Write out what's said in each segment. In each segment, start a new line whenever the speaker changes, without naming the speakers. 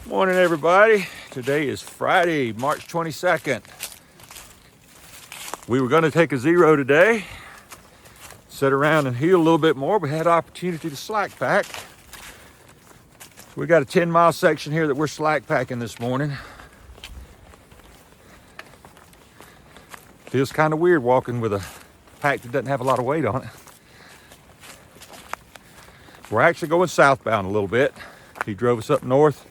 Morning, everybody. Today is Friday, March 22nd. We were going to take a zero today, sit around and heal a little bit more. We had opportunity to slack pack. We got a 10-mile section here that we're slack packing this morning. Feels kind of weird walking with a pack that doesn't have a lot of weight on it. We're actually going southbound a little bit. He drove us up north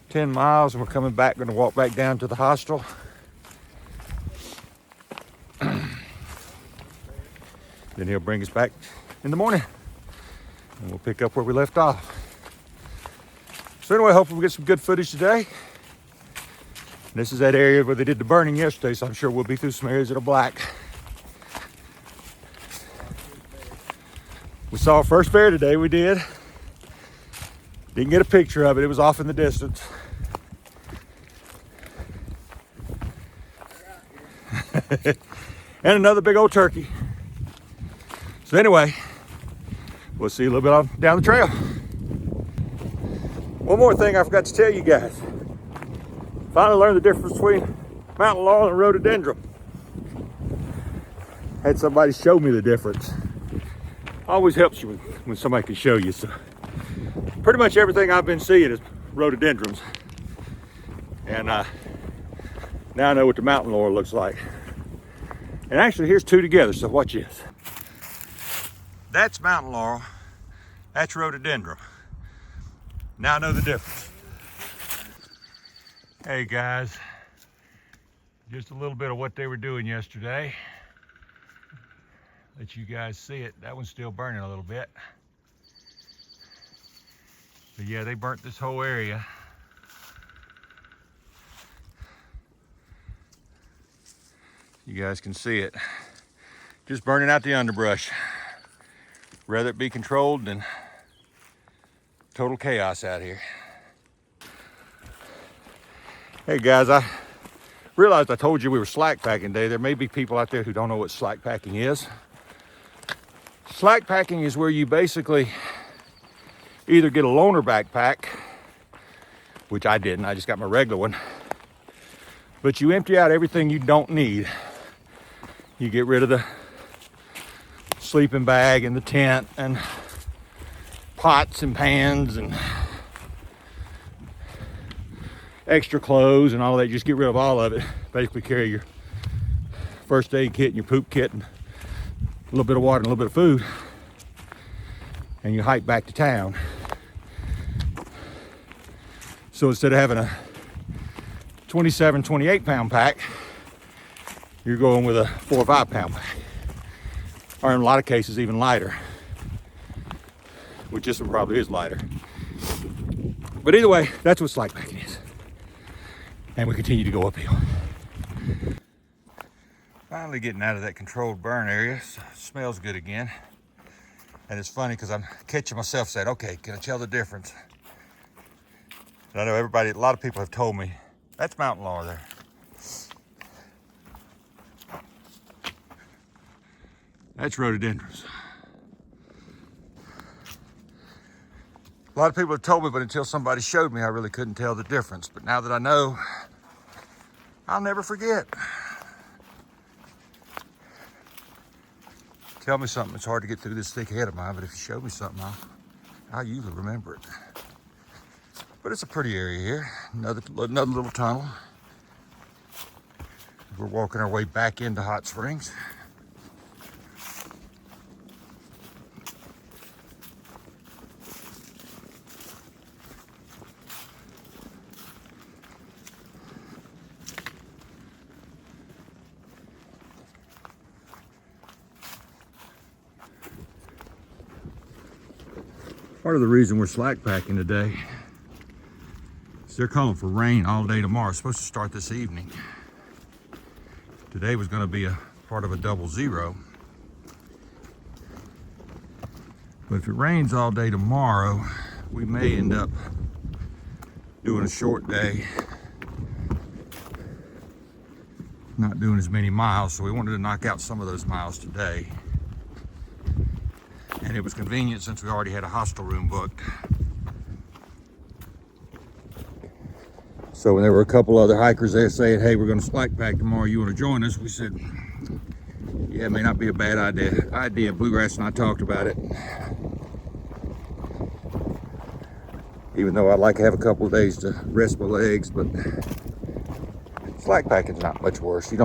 10 miles and we're coming back, going to walk back down to the hostel. Then he'll bring us back in the morning and we'll pick up where we left off. So anyway, hopefully we'll get some good footage today. This is that area where they did the burning yesterday, so I'm sure we'll be through some areas that are black. We saw our first bear today, we did. Didn't get a picture of it, it was off in the distance. And another big old turkey. So anyway, we'll see a little bit on down the trail. One more thing I forgot to tell you guys. Finally learned the difference between mountain laurel and rhododendron. Had somebody show me the difference. Always helps you when somebody can show you. So pretty much everything I've been seeing is rhododendrons. And now I know what the mountain laurel looks like. And actually here's two together, so watch this. That's mountain laurel, that's rhododendron. Now I know the difference. Hey guys, just a little bit of what they were doing yesterday. Let you guys see it. That one's still burning a little bit. But yeah, they burnt this whole area. You guys can see it. Just burning out the underbrush. Rather it be controlled than total chaos out here. Hey guys, I realized I told you we were slack packing today. There may be people out there who don't know what slack packing is. Slack packing is where you basically either get a loaner backpack, which I didn't, I just got my regular one, but you empty out everything you don't need. You get rid of the sleeping bag and the tent and pots and pans and extra clothes and all that. You just get rid of all of it. Basically carry your first aid kit and your poop kit and a little bit of water and a little bit of food, and you hike back to town. So instead of having a 27, 28 pound pack, you're going with a 4 or 5 pound pack, or in a lot of cases even lighter, which this one probably is lighter. But either way, that's what slack packing is. And we continue to go uphill. Finally getting out of that controlled burn area. So it smells good again. And it's funny because I'm catching myself saying, okay, can I tell the difference? And I know everybody, a lot of people have told me, that's mountain laurel there. That's rhododendrons. A lot of people have told me, but until somebody showed me, I really couldn't tell the difference. But now that I know, I'll never forget. Tell me something, it's hard to get through this thick head of mine, but if you show me something, I'll usually remember it. But it's a pretty area here. Another little tunnel. We're walking our way back into Hot Springs. Part of the reason we're slack packing today is they're calling for rain all day tomorrow. It's supposed to start this evening. Today was going to be a part of a double zero. But if it rains all day tomorrow, we may end up doing a short day, not doing as many miles. So we wanted to knock out some of those miles today. And it was convenient since we already had a hostel room booked. So when there were a couple other hikers there saying, hey, we're going to slack pack tomorrow, you want to join us? We said, yeah, it may not be a bad idea. Bluegrass and I talked about it. Even though I'd like to have a couple of days to rest my legs, but slack packing's not much worse. It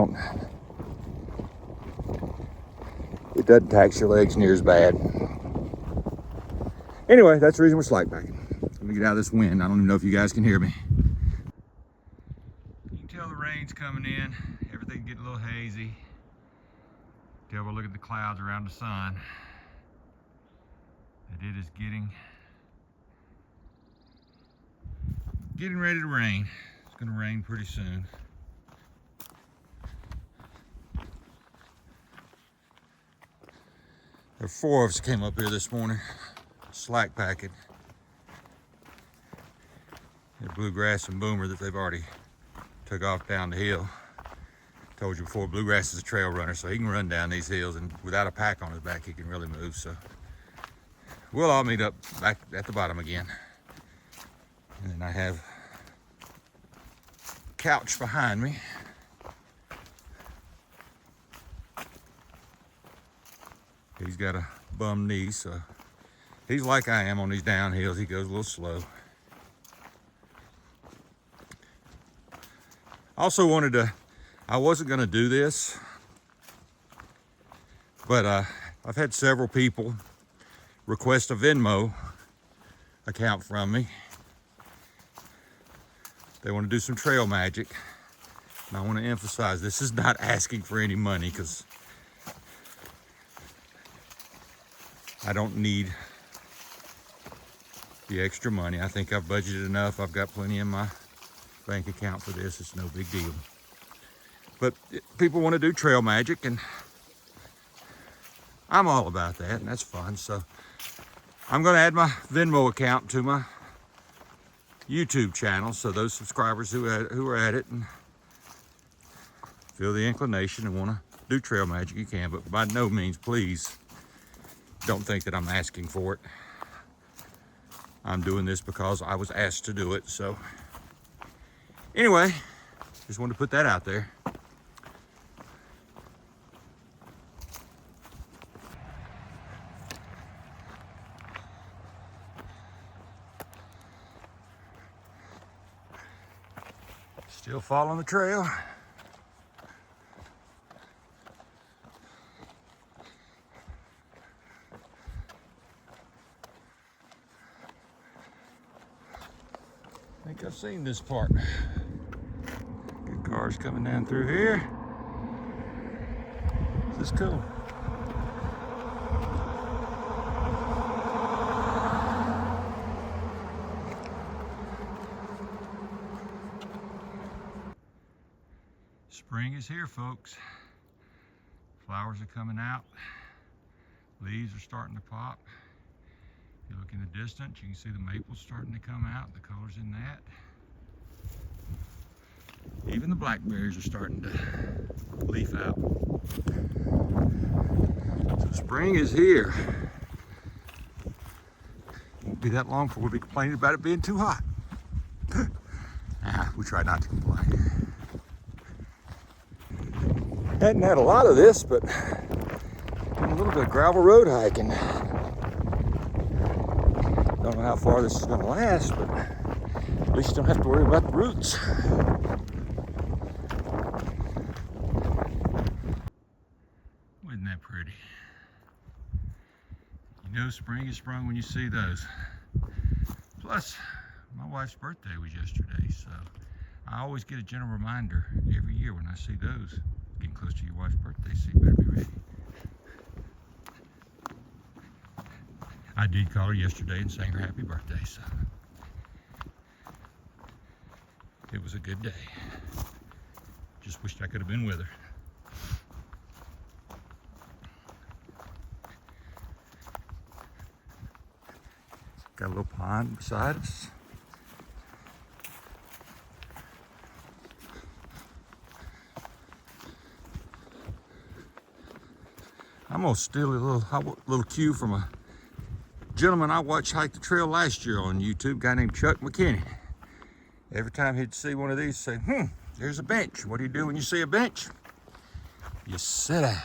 doesn't tax your legs near as bad. Anyway, that's the reason we're slack packing. Let me get out of this wind. I don't even know if you guys can hear me. You can tell the rain's coming in. Everything's getting a little hazy. Tell we're looking at the clouds around the sun. That it is getting ready to rain. It's going to rain pretty soon. There were 4 of us came up here this morning, slack packing. Bluegrass and Boomer that they've already took off down the hill. Told you before, Bluegrass is a trail runner, so he can run down these hills, and without a pack on his back, he can really move. So we'll all meet up back at the bottom again. And then I have a couch behind me. He's got a bum knee, so he's like I am on these downhills. He goes a little slow. Also I wasn't gonna do this, but I've had several people request a Venmo account from me. They want to do some trail magic. And I want to emphasize, this is not asking for any money, because I don't need the extra money. I think I've budgeted enough. I've got plenty in my bank account for this. It's no big deal. But people want to do trail magic, and I'm all about that, and that's fun. So I'm going to add my Venmo account to my YouTube channel, so those subscribers who are at it and feel the inclination and want to do trail magic, you can. But by no means, please don't think that I'm asking for it. I'm doing this because I was asked to do it. So anyway, just wanted to put that out there. Still following the trail. I think I've seen this part. Good cars coming down through here. This is cool. Spring is here, folks. Flowers are coming out. Leaves are starting to pop. You look in the distance, you can see the maples starting to come out, the colors in that. Even the blackberries are starting to leaf out. So spring is here. Won't be that long before we'll be complaining about it being too hot. We try not to complain. Hadn't had a lot of this, but a little bit of gravel road hiking. Don't know how far this is going to last, but at least you don't have to worry about the roots. Isn't that pretty? You know spring is sprung when you see those. Plus, my wife's birthday was yesterday, so I always get a gentle reminder every year when I see those. Getting close to your wife's birthday, so you better be ready. I did call her yesterday and sang her happy birthday, so it was a good day. Just wished I could have been with her. Got a little pond beside us. I'm gonna steal a little cue from a gentleman I watched hike the trail last year on YouTube, a guy named Chuck McKinney. Every time he'd see one of these, say, there's a bench. What do you do when you see a bench? You sit down.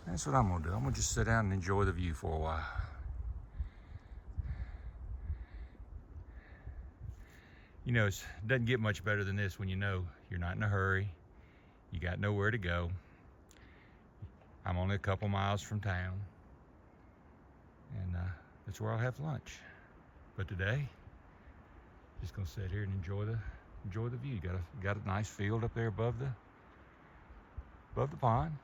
That's what I'm gonna do. I'm gonna just sit down and enjoy the view for a while. You know, it doesn't get much better than this when you know you're not in a hurry. You got nowhere to go. I'm only a couple miles from town. And that's where I'll have lunch. But today, just gonna sit here and enjoy the view. You got a nice field up there above the pond.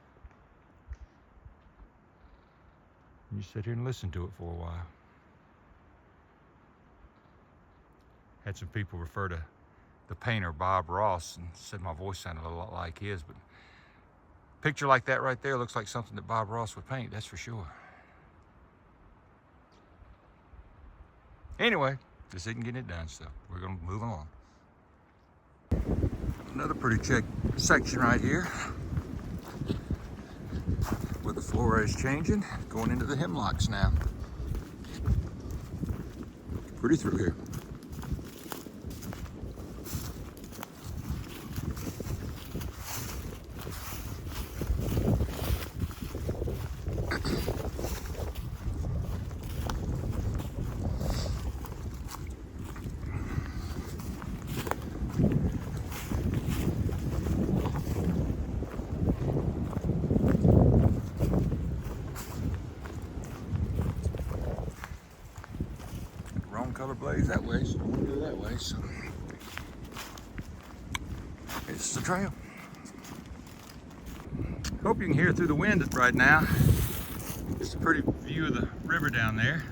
And you sit here and listen to it for a while. Had some people refer to the painter Bob Ross and said my voice sounded a lot like his, but a picture like that right there looks like something that Bob Ross would paint, that's for sure. Anyway, this isn't getting it done, so we're gonna move along. Another pretty section right here where the Flora is changing, going into the hemlocks now. Pretty through here. Color blaze that way, so I want to go that way. So it's the trail. Hope you can hear through the wind right now. It's a pretty view of the river down there.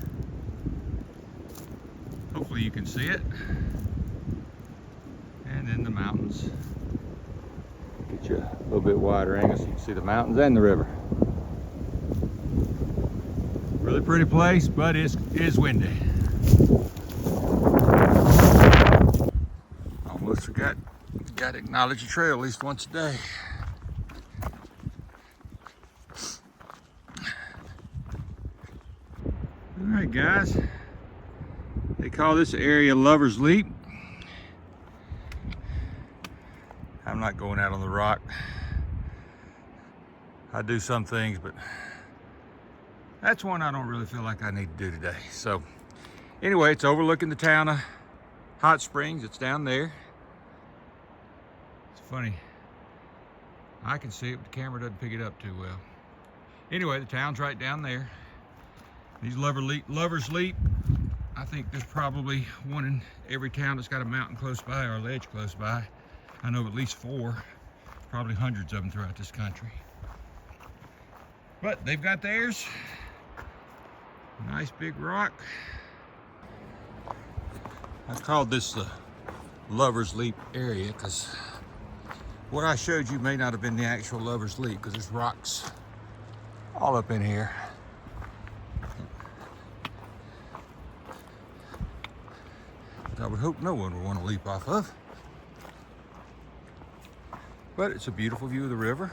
Hopefully you can see it. And then the mountains. Get you a little bit wider angle so you can see the mountains and the river. Really pretty place, but it is windy. Almost forgot, got to acknowledge the trail at least once a day. All right, guys. They call this area Lover's Leap. I'm not going out on the rock. I do some things, but that's one I don't really feel like I need to do today. So anyway, it's overlooking the town of Hot Springs. It's down there. It's funny. I can see it, but the camera doesn't pick it up too well. Anyway, the town's right down there. These Lover's Leap, I think there's probably one in every town that's got a mountain close by or a ledge close by. I know of at least 4, probably hundreds of them throughout this country. But they've got theirs. Nice big rock. I called this the Lover's Leap area because what I showed you may not have been the actual Lover's Leap because there's rocks all up in here. I would hope no one would want to leap off of. But it's a beautiful view of the river.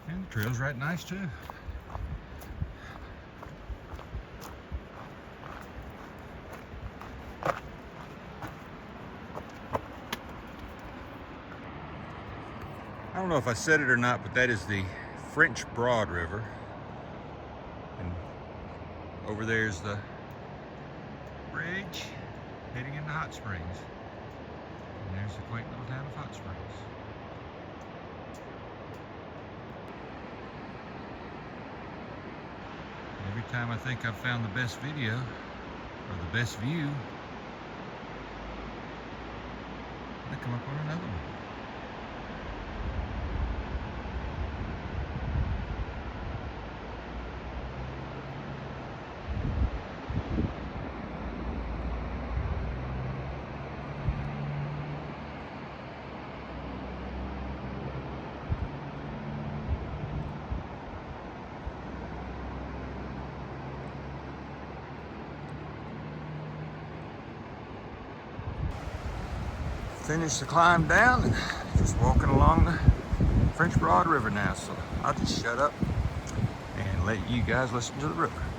And the trail's right nice too. I don't know if I said it or not, but that is the French Broad River. And over there is the bridge heading into Hot Springs. And there's the quaint little town of Hot Springs. Every time I think I've found the best video or the best view, I come up on another one. finished the climb down and just walking along the French Broad River now. So I'll just shut up and let you guys listen to the river.